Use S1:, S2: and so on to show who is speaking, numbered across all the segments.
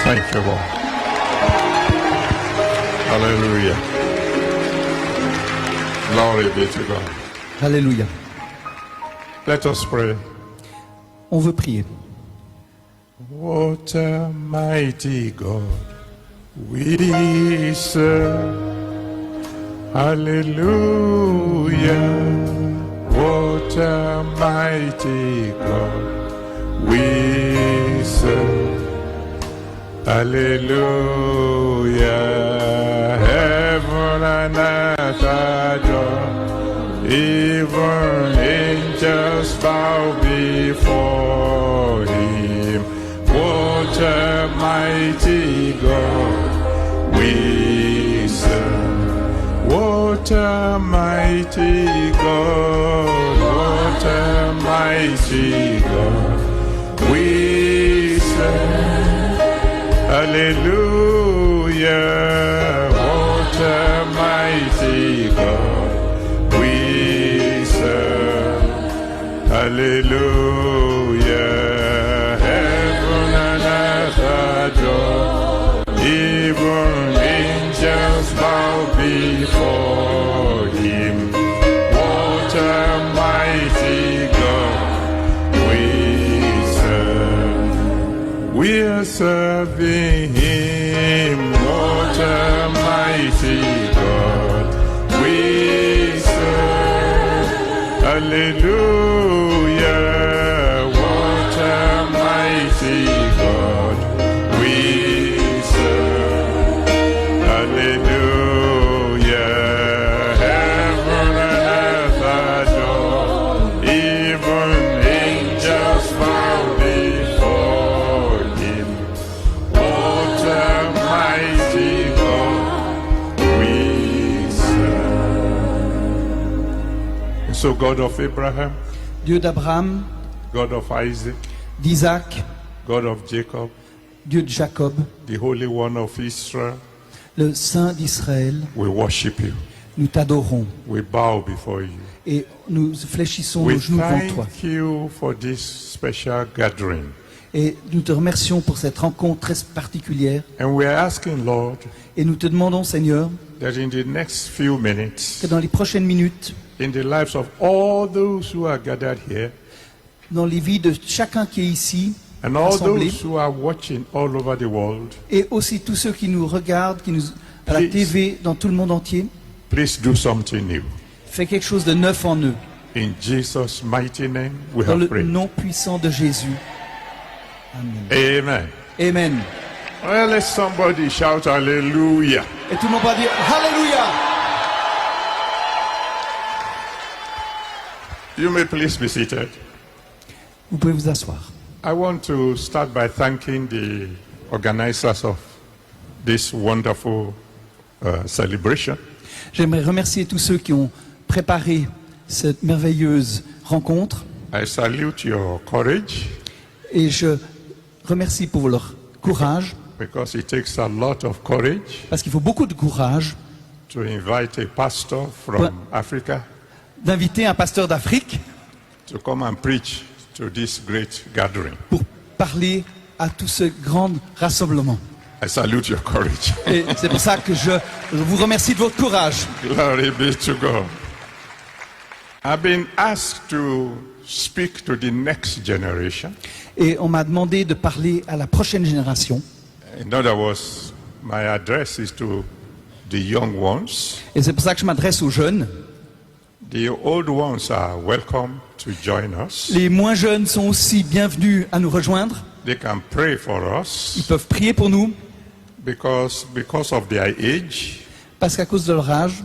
S1: Thank you, Lord. Hallelujah. Glory be to God.
S2: Alléluia.
S1: Let us pray.
S2: On veut prier.
S1: What a mighty God we serve. Hallelujah. What a mighty God we serve. Hallelujah. Heaven and earth adore. Even angels bow before him. What a mighty God we serve. What a mighty God. What a mighty God we serve. Hallelujah. What a mighty God we serve. Hallelujah. Heaven and earth adore. Even angels bow before him. What a mighty God we serve. We are serving him. What a mighty God we serve. Hallelujah. What a mighty God we serve. Hallelujah. Heaven and earth adore. Even angels bow before him. What a mighty God we serve. So God of Abraham,
S2: Dieu d'Abraham,
S1: God of Isaac,
S2: d'Isaac,
S1: God of Jacob,
S2: Dieu de Jacob,
S1: the Holy One of Israel,
S2: le Saint d'Israël,
S1: we worship you.
S2: nous t'adorons
S1: We bow before you.
S2: et nous fléchissons
S1: We
S2: nos genoux devant toi.
S1: thank you for this special gathering.
S2: Et nous te remercions pour cette rencontre très particulière.
S1: And we are asking, Lord,
S2: Et nous te demandons, Seigneur,
S1: that in the next few minutes,
S2: que dans les prochaines minutes,
S1: in the lives of all those who are gathered here,
S2: dans les vies de chacun qui est ici,
S1: and all
S2: rassemblé,
S1: those who are watching all over the world,
S2: et aussi tous ceux qui nous regardent, qui nous à la
S1: Please.
S2: TV dans tout le monde entier,
S1: please do something new.
S2: fais quelque chose de neuf en eux.
S1: In Jesus' mighty name, we
S2: Dans
S1: have
S2: le
S1: prayed.
S2: nom puissant de Jésus. Amen.
S1: Amen.
S2: Amen.
S1: Well, let somebody shout hallelujah.
S2: Et tout le monde va dire Alléluia.
S1: You may please be seated.
S2: Vous pouvez vous asseoir.
S1: I want to start by thanking the organizers of this wonderful celebration.
S2: J'aimerais remercier tous ceux qui ont préparé cette merveilleuse rencontre
S1: I salute your courage
S2: et je remercie pour leur courage
S1: because it takes a lot of courage
S2: parce qu'il faut beaucoup de courage
S1: to invite a pastor from Africa
S2: d'inviter un pasteur d'Afrique
S1: to come and preach to this great gathering.
S2: pour parler à tout ce grand rassemblement.
S1: I salute your courage.
S2: Et c'est pour ça que je vous remercie de votre courage.
S1: Glory be to God. I've been asked to speak to the next generation.
S2: Et on m'a demandé de parler à la prochaine génération.
S1: In other words, my address is to the young ones.
S2: Et c'est pour ça que je m'adresse aux jeunes.
S1: The old ones are welcome to join us.
S2: Les moins jeunes sont aussi bienvenus à nous rejoindre.
S1: They can pray for us
S2: Ils peuvent prier pour nous
S1: because of their age,
S2: parce qu'à cause de leur âge,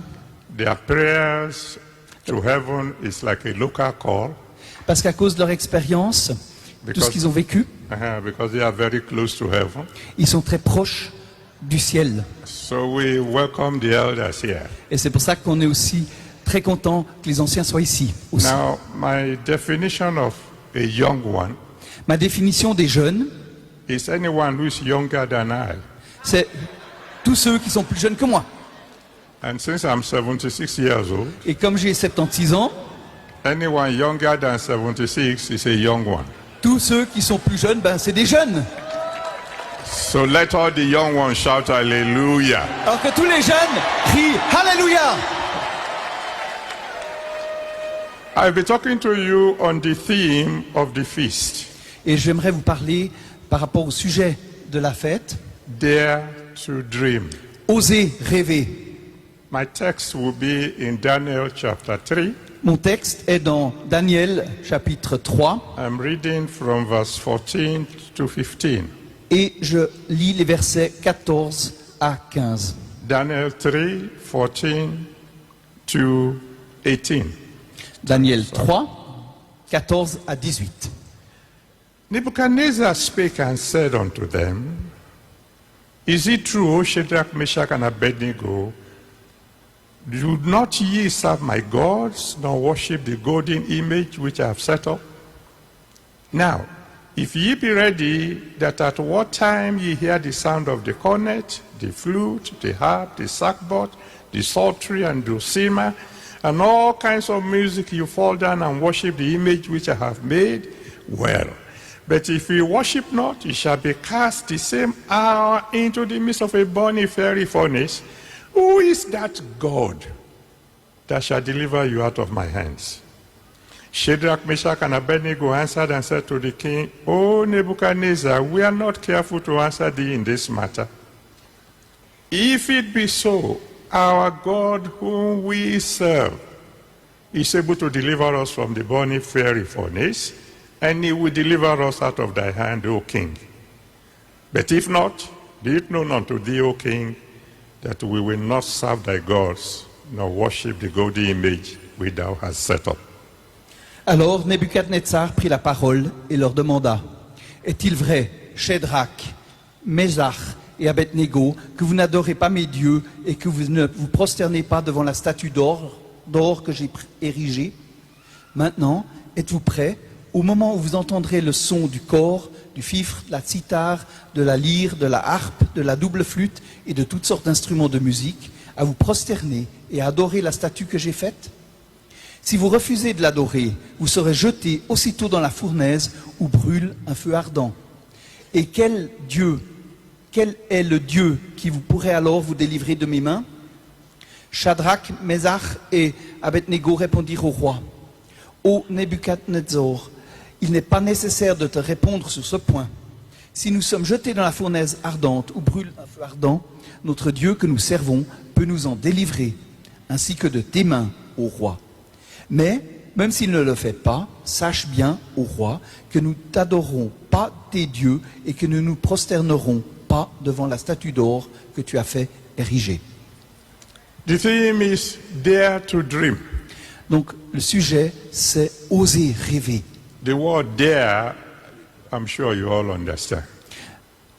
S1: their prayers to heaven is like a local call
S2: parce qu'à cause de leur expérience, tout ce qu'ils ont vécu,
S1: because they are very close to heaven.
S2: ils sont très proches du ciel.
S1: So we welcome the elders here.
S2: Et c'est pour ça qu'on est aussi très content que les anciens soient ici aussi.
S1: Now, my definition of a young one
S2: Ma définition des jeunes,
S1: is anyone who is younger than I.
S2: c'est tous ceux qui sont plus jeunes que moi.
S1: And since I'm 76 years old,
S2: Et comme j'ai 76 ans,
S1: anyone younger than 76 is a young one.
S2: tous ceux qui sont plus jeunes, ben c'est des jeunes.
S1: So let all the young ones shout hallelujah.
S2: Alors que tous les jeunes crient Alléluia.
S1: I'll be talking to you on the theme of the feast.
S2: Et j'aimerais vous parler par rapport au sujet de la fête.
S1: Dare to dream.
S2: Osez rêver.
S1: My text will be in Daniel chapter 3.
S2: Mon texte est dans Daniel chapitre 3
S1: I'm reading from verse 14 to 15.
S2: et je lis les versets 14 à 15.
S1: Daniel 3, 14 to 18.
S2: Daniel 3, 14 à 18.
S1: Nebuchadnezzar spake and said unto them, Is it true, O Shadrach, Meshach, and Abednego, do not ye serve my gods, nor worship the golden image which I have set up? Now, if ye be ready, that at what time ye hear the sound of the cornet, the flute, the harp, the sackbut, the psaltery, and dulcimer, and all kinds of music, you fall down and worship the image which I have made, well. But if ye worship not, ye shall be cast the same hour into the midst of a burning fiery furnace. Who is that God that shall deliver you out of my hands? Shadrach, Meshach, and Abednego answered and said to the king, O Nebuchadnezzar, we are not careful to answer thee in this matter. If it be so, our God whom we serve is able to deliver us from the burning fiery furnace, and he will deliver us out of thy hand, O king. But if not, be it known unto thee, O king, that we will not serve thy gods, nor worship the golden image which thou hast set up.
S2: Alors Nebuchadnezzar prit la parole et leur demanda, est-il vrai, Shadrach, Meshach et Abednego, que vous n'adorez pas mes dieux et que vous ne vous prosternez pas devant la statue d'or que j'ai érigée? Maintenant, êtes-vous prêts, au moment où vous entendrez le son du cor, du fifre, de la cithare, de la lyre, de la harpe, de la double flûte et de toutes sortes d'instruments de musique, à vous prosterner et à adorer la statue que j'ai faite? Si vous refusez de l'adorer, vous serez jetés aussitôt dans la fournaise où brûle un feu ardent. Et quel est le Dieu qui vous pourrait alors vous délivrer de mes mains? Shadrach, Meshach et Abednego répondirent au roi, Ô Nebuchadnezzar, il n'est pas nécessaire de te répondre sur ce point. Si nous sommes jetés dans la fournaise ardente où brûle un feu ardent, notre Dieu que nous servons peut nous en délivrer, ainsi que de tes mains, ô roi. Mais, même s'il ne le fait pas, sache bien, ô roi, que nous t'adorerons pas tes dieux et que nous ne nous prosternerons pas devant la statue d'or que tu as fait ériger.
S1: The theme is dare to dream.
S2: Donc, le sujet, c'est oser rêver.
S1: The word dare, I'm sure you all understand.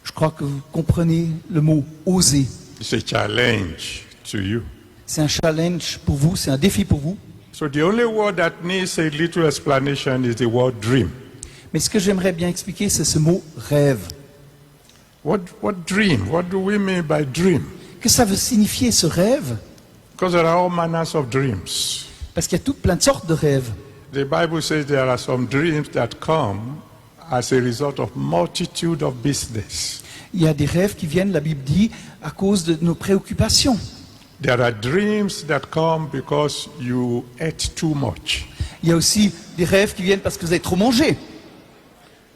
S2: Je crois que vous comprenez le mot oser.
S1: It's a challenge to you.
S2: C'est un challenge pour vous, c'est un défi pour vous.
S1: So the only word that needs a little explanation is the word dream.
S2: Mais ce que j'aimerais bien expliquer, c'est ce mot rêve.
S1: What dream? What do we mean by dream?
S2: Que ça veut signifier ce rêve?
S1: Because there are all manners of dreams.
S2: Parce qu'il y a toutes plein de sortes de rêves.
S1: The Bible says there are some dreams that come as a result of multitude of business.
S2: Il y a des rêves qui viennent, la Bible dit, à cause de nos préoccupations.
S1: There are dreams that come because you ate too much.
S2: Il y a aussi des rêves qui viennent parce que vous avez trop mangé.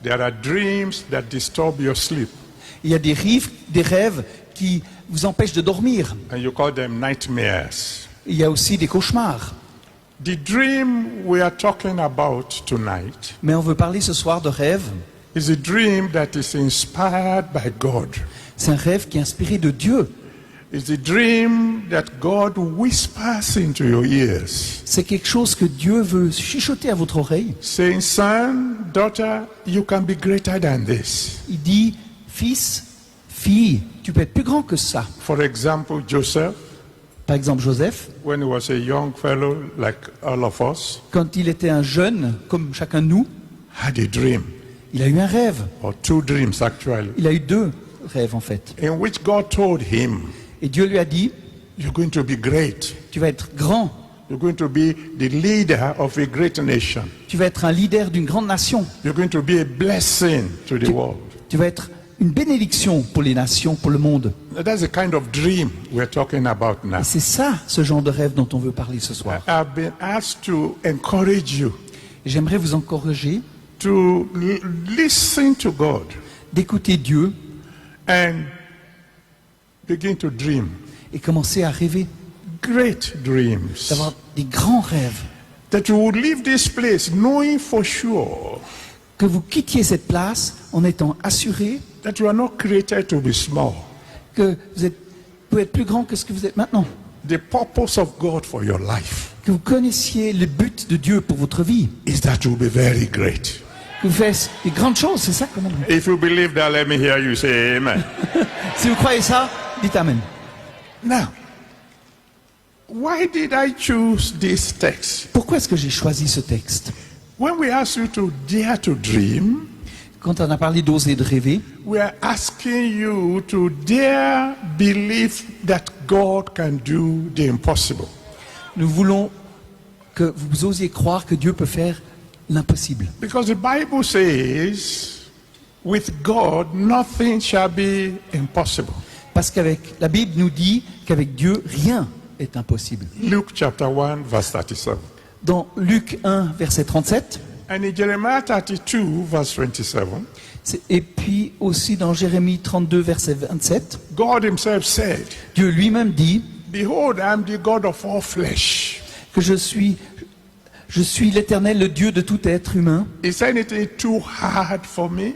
S1: There are dreams that disturb your sleep,
S2: Il y a des rêves qui vous empêchent de dormir.
S1: and you call them nightmares.
S2: Il y a aussi des cauchemars.
S1: The dream we are talking about tonight
S2: Mais on veut parler ce soir de rêve.
S1: is a dream that is inspired by God.
S2: C'est un rêve qui est inspiré de Dieu.
S1: It's a dream that God whispers into your ears,
S2: C'est quelque chose que Dieu veut chuchoter à votre oreille.
S1: saying, Son, daughter, you can be greater than this.
S2: Il dit, fils, fille, tu peux être plus grand que ça.
S1: For example, Joseph,
S2: Par exemple, Joseph,
S1: when he was a young fellow like all of us,
S2: quand il était un jeune, comme chacun de nous,
S1: had a dream,
S2: il a eu un rêve.
S1: or two dreams actually,
S2: Il a eu deux rêves en fait.
S1: in which God told him,
S2: Et Dieu lui a dit,
S1: You're going to be great.
S2: tu vas être grand,
S1: You're going to be the leader of a great nation.
S2: tu vas être un leader d'une grande nation,
S1: You're going to be a blessing to the world.
S2: tu vas être une bénédiction pour les nations, pour le monde.
S1: That's the kind of dream we're talking about now.
S2: Et c'est ça, ce genre de rêve dont on veut parler ce soir.
S1: I've been asked to encourage you
S2: Et j'aimerais vous encourager
S1: to listen to God
S2: d'écouter Dieu
S1: and begin to dream
S2: et commencer à rêver,
S1: great dreams.
S2: d'avoir des grands rêves.
S1: That you would leave this place knowing for sure
S2: Que vous quittiez cette place en étant assuré
S1: that you are not created to be small.
S2: que pouvez être plus grand que ce que vous êtes maintenant.
S1: The purpose of God for your life
S2: Que vous connaissiez le but de Dieu pour votre vie.
S1: is that you will be very great.
S2: Que vous fassiez des grandes choses, c'est ça qu'on demande.
S1: If you believe that, let me hear you say amen.
S2: Si vous croyez ça, dites Amen.
S1: Now, why did I choose this text?
S2: Pourquoi est-ce que j'ai choisi ce texte?
S1: When we ask you to dare to dream,
S2: Quand on a parlé d'oser de rêver,
S1: we are asking you to dare believe that God can do the impossible.
S2: nous voulons que vous osiez croire que Dieu peut faire l'impossible.
S1: Because the Bible says, with God, nothing shall be impossible.
S2: Parce qu'avec la Bible nous dit qu'avec Dieu, rien est impossible.
S1: Luke chapter 1, verse 37.
S2: Dans Luc 1, verset 37,
S1: And in Jeremiah 32, verse 27,
S2: et puis aussi dans Jérémie 32, verset 27,
S1: God himself said,
S2: Dieu lui-même dit
S1: Behold, I am the God of all flesh.
S2: que je suis l'Éternel, le Dieu de tout être humain.
S1: Is anything too hard for me?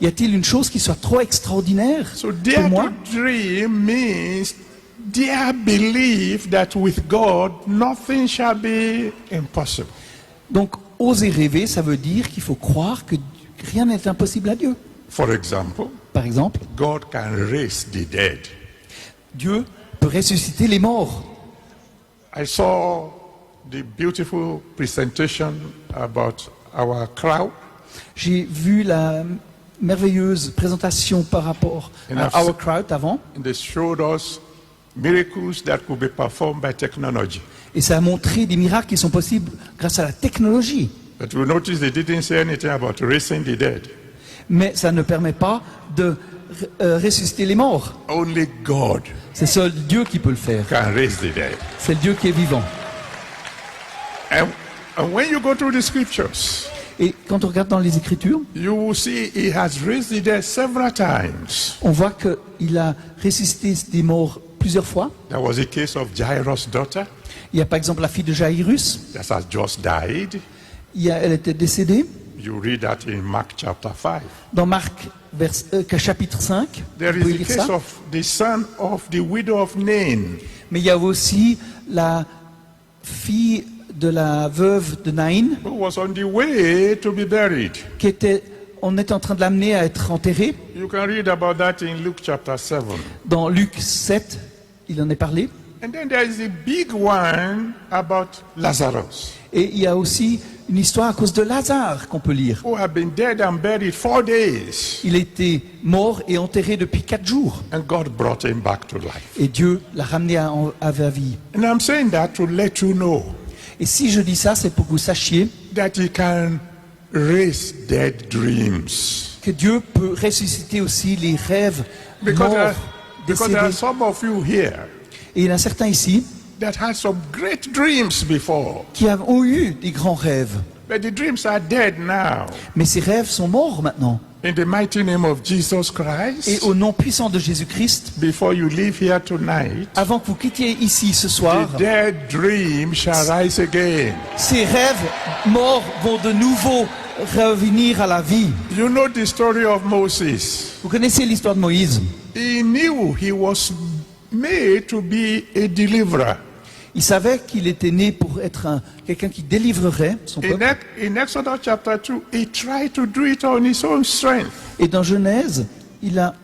S2: Y a-t-il une chose qui soit trop extraordinaire
S1: So
S2: pour
S1: dare
S2: moi?
S1: to dream means dare believe that with God, nothing shall be impossible.
S2: Donc, oser rêver, ça veut dire qu'il faut croire que rien n'est impossible à Dieu.
S1: For example,
S2: Par exemple,
S1: God can raise the dead.
S2: Dieu peut ressusciter les morts.
S1: I saw the beautiful presentation about our crowd.
S2: J'ai vu la merveilleuse présentation par rapport à Our Crowd avant,
S1: And they showed us miracles that could be performed by technology.
S2: et ça a montré des miracles qui sont possibles grâce à la technologie.
S1: But we noticed they didn't say anything about raising the dead.
S2: Mais ça ne permet pas de ressusciter les morts.
S1: Only God
S2: C'est seul Dieu qui peut le faire.
S1: can raise the dead.
S2: C'est le Dieu qui est vivant.
S1: And when you go through the scriptures,
S2: Et quand on regarde dans les Écritures,
S1: you will see he has raised the dead several times.
S2: on voit qu'il a ressuscité des morts plusieurs fois.
S1: There was a case of Jairus' daughter
S2: Il y a par exemple la fille de Jairus.
S1: that has just died.
S2: Elle était décédée.
S1: You read that in Mark chapter 5.
S2: Dans Marc, chapitre 5,
S1: There
S2: vous pouvez
S1: is
S2: lire
S1: the case
S2: ça.
S1: of the son of the widow of Nain.
S2: Mais il y a aussi la fille de la veuve de Naïn
S1: Who was on the way to be buried.
S2: on est en train de l'amener à être enterrée.
S1: You can read about that in Luke chapter 7.
S2: Dans Luc 7, il en est parlé.
S1: And then there is a big one about Lazarus,
S2: Et il y a aussi une histoire à cause de Lazare qu'on peut lire.
S1: who had been dead and buried 4 days.
S2: Il était mort et enterré depuis 4 jours.
S1: And God brought him back to life.
S2: Et Dieu l'a ramené à la vie.
S1: And I'm saying that to let you know
S2: Et si je dis ça, c'est pour que vous sachiez
S1: that he can raise dead dreams.
S2: que Dieu peut ressusciter aussi les rêves
S1: Because
S2: morts,
S1: there are
S2: décédés.
S1: some of you here
S2: Et il y en a certains ici
S1: that had some great dreams before.
S2: qui ont eu des grands rêves.
S1: But the dreams are dead now.
S2: Mais ces rêves sont morts maintenant.
S1: In the mighty name of Jesus
S2: Et
S1: Christ,
S2: au nom puissant de Jésus-Christ,
S1: before you leave here tonight,
S2: avant que vous quittiez ici ce soir,
S1: the dead dream shall rise again.
S2: ces rêves morts vont de nouveau revenir à la vie.
S1: You know the story of Moses.
S2: Vous connaissez l'histoire de Moïse.
S1: He knew he was made to be a deliverer.
S2: Il savait qu'il était né pour être quelqu'un qui délivrerait son peuple.
S1: In Exodus chapter 2, he tried to do it on his own strength.
S2: Et dans Genèse, il a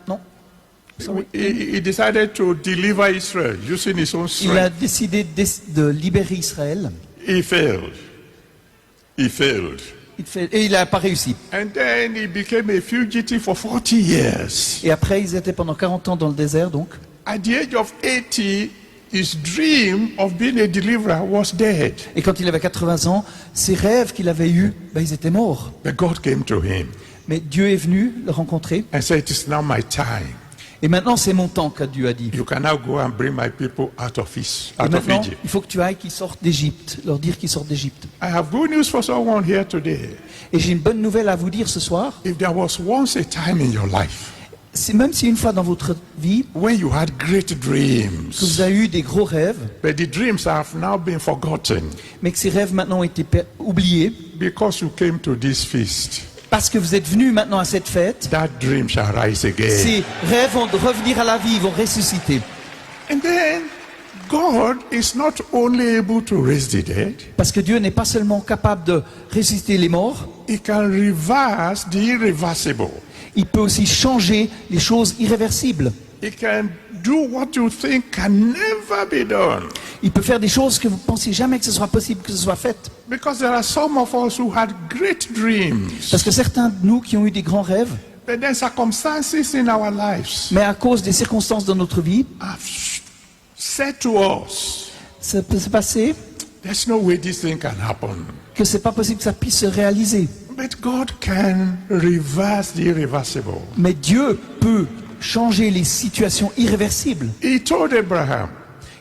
S1: He decided to deliver Israel using his own
S2: il a
S1: strength.
S2: décidé de libérer Israël.
S1: He failed. He failed.
S2: Et il n'a pas réussi.
S1: And then he became a fugitive for 40 years.
S2: Et après, ils étaient pendant 40 ans dans le désert, donc.
S1: At the age of 80, his dream of being a deliverer was dead.
S2: Et quand il avait 80 ans, ses rêves qu'il avait eus, ils étaient morts.
S1: But God came to him.
S2: Mais Dieu est venu le rencontrer.
S1: and said, "It is now my time.
S2: Et maintenant, c'est mon temps, que Dieu a dit.
S1: You can now go and bring my people out of
S2: Et
S1: Egypt."
S2: maintenant, il faut que tu ailles qu'ils sortent d'Égypte, leur dire qu'ils sortent d'Égypte.
S1: I have good news for someone here today.
S2: Et j'ai une bonne nouvelle à vous dire ce soir.
S1: If there was once a time in your life
S2: C'est même si une fois dans votre vie,
S1: when you had great
S2: que
S1: dreams,
S2: vous avez eu des gros rêves,
S1: but the dreams have now been forgotten
S2: mais que ces rêves maintenant ont été oubliés,
S1: because you came to this feast,
S2: parce que vous êtes venus maintenant à cette fête,
S1: that dream shall rise again.
S2: ces rêves vont revenir à la vie, ils vont ressusciter.
S1: And then God is not only able to raise the dead,
S2: Parce que Dieu n'est pas seulement capable de ressusciter les morts,
S1: He can reverse the irreversible.
S2: il peut aussi changer les choses irréversibles.
S1: He can do what you think can never be done.
S2: Il peut faire des choses que vous ne pensiez jamais que ce soit possible que ce soit fait.
S1: Because there are some of us who had great dreams,
S2: Parce que certains de nous qui ont eu des grands rêves,
S1: but then circumstances in our lives
S2: mais à cause des circonstances dans notre vie,
S1: have said to us,
S2: ça peut se passer
S1: there's no way this thing can happen.
S2: que c'est pas possible que ça puisse se réaliser.
S1: But God can reverse the irreversible.
S2: Mais Dieu peut changer les situations irréversibles.
S1: He told Abraham,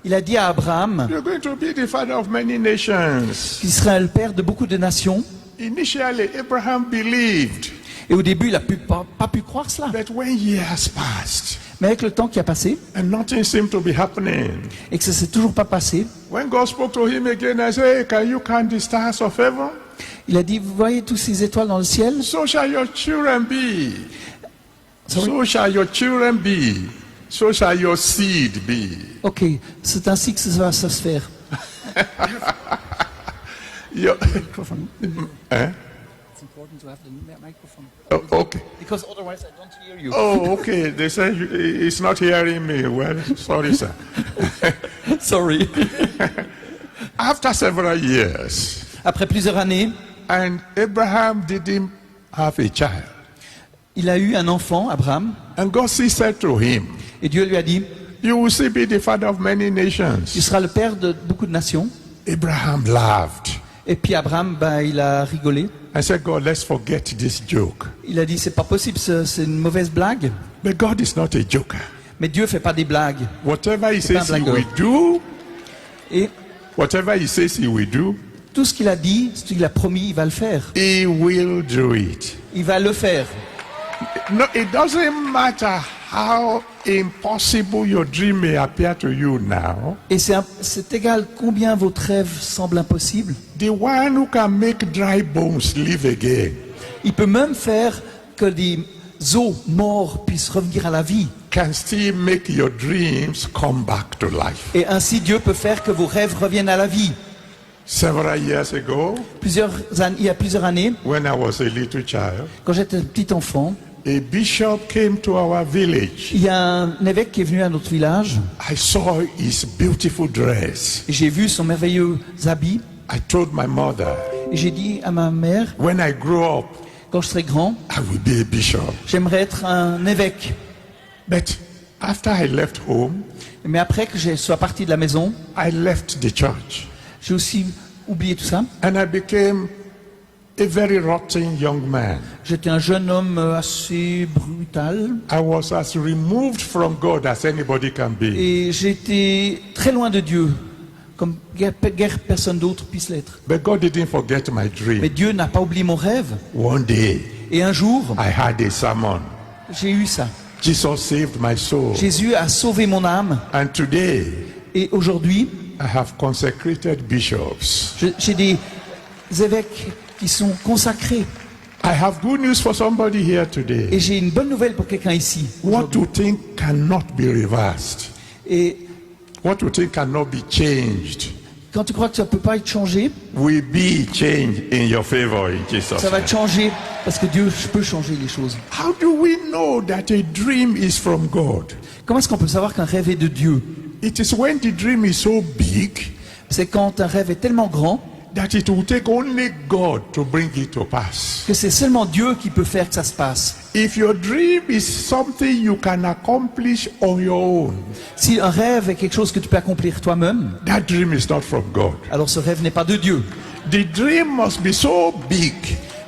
S2: Il a dit à Abraham
S1: "You're going to be the father of many nations."
S2: qu'il serait le père de beaucoup de nations.
S1: Initially, Abraham believed,
S2: Et au début, il n'a pas pu croire cela.
S1: but when years passed
S2: Mais avec le temps qui a passé,
S1: and nothing seemed to be happening,
S2: et que ça ne s'est toujours pas passé,
S1: when God spoke to him again and said, "Hey, can you count the stars of heaven?
S2: il a dit, vous voyez tous ces étoiles dans le ciel?
S1: So shall your children be.
S2: Sorry?
S1: So shall your children be. So shall your seed be."
S2: Ok, c'est ainsi que ça va se faire.
S1: Your- Eh?
S2: It's important to have the microphone.
S1: Oh, okay.
S2: Because otherwise I don't hear you.
S1: Oh, okay. They say he's not hearing me. Well, sorry, sir.
S2: Sorry.
S1: After several years,
S2: Après plusieurs années,
S1: and Abraham didn't have a child.
S2: il a eu un enfant, Abraham,
S1: And God still said to him,
S2: et Dieu lui a dit,
S1: "You will still be the father of many
S2: tu
S1: nations."
S2: seras le père de beaucoup de nations.
S1: Abraham laughed
S2: Et puis Abraham, il a rigolé.
S1: and said, "God, let's forget this joke."
S2: Il a dit, c'est pas possible, c'est une mauvaise blague.
S1: But God is not a joker.
S2: Mais Dieu fait pas des blagues.
S1: Whatever he
S2: C'est pas un
S1: says he
S2: blagueur.
S1: will do,
S2: Et
S1: whatever he says he will do,
S2: tout ce qu'il a dit, ce qu'il a promis, il va le faire.
S1: he will do it.
S2: Il va le faire.
S1: No, it doesn't matter how impossible your dream may appear to you now.
S2: Et c'est égal combien votre rêve semble impossible.
S1: The one who can make dry bones live again
S2: Il peut même faire que des os morts puissent revenir à la vie.
S1: can still make your dreams come back to life.
S2: Et ainsi, Dieu peut faire que vos rêves reviennent à la vie.
S1: Several years ago,
S2: Il y a plusieurs années,
S1: when I was a little child,
S2: quand j'étais un petit enfant,
S1: a bishop came to our village.
S2: il y a un évêque qui est venu à notre village.
S1: I saw his beautiful dress.
S2: Et j'ai vu son merveilleux habit.
S1: I told my mother,
S2: Et j'ai dit à ma mère,
S1: when I grow up,
S2: quand je serai grand,
S1: I will be a bishop.
S2: j'aimerais être un évêque.
S1: But after I left home,
S2: Mais après que je sois parti de la maison,
S1: I left the church
S2: j'ai aussi oublié tout ça.
S1: and I became a very rotten young man.
S2: J'étais un jeune homme assez brutal.
S1: I was as removed from God as anybody can be.
S2: Et j'étais très loin de Dieu, comme guère personne d'autre puisse l'être.
S1: But God didn't forget my
S2: Mais
S1: dream.
S2: Dieu n'a pas oublié mon rêve.
S1: One day,
S2: Et un jour,
S1: I had a sermon.
S2: j'ai eu ça.
S1: Jesus saved my soul.
S2: Jésus a sauvé mon âme.
S1: And today,
S2: Et aujourd'hui,
S1: I have consecrated bishops.
S2: j'ai des évêques qui sont consacrés.
S1: I have good news for somebody here
S2: Et
S1: today.
S2: j'ai une bonne nouvelle pour quelqu'un ici.
S1: What
S2: aujourd'hui.
S1: you think cannot be reversed,
S2: Et
S1: what you think cannot be changed,
S2: quand tu crois que ça ne peut pas être changé,
S1: will be changed in your favor in Jesus'
S2: ça va
S1: name.
S2: te changer parce que Dieu peut changer les choses.
S1: How do we know that a dream is from God?
S2: Comment est-ce qu'on peut savoir qu'un rêve est de Dieu?
S1: It is when the dream is so big
S2: C'est quand un rêve est tellement grand
S1: that it will take only God to bring it to pass.
S2: que c'est seulement Dieu qui peut faire que ça se passe.
S1: If your dream is something you can accomplish on your own,
S2: Si un rêve est quelque chose que tu peux accomplir toi-même,
S1: that dream is not from God.
S2: alors ce rêve n'est pas de Dieu.
S1: The dream must be so big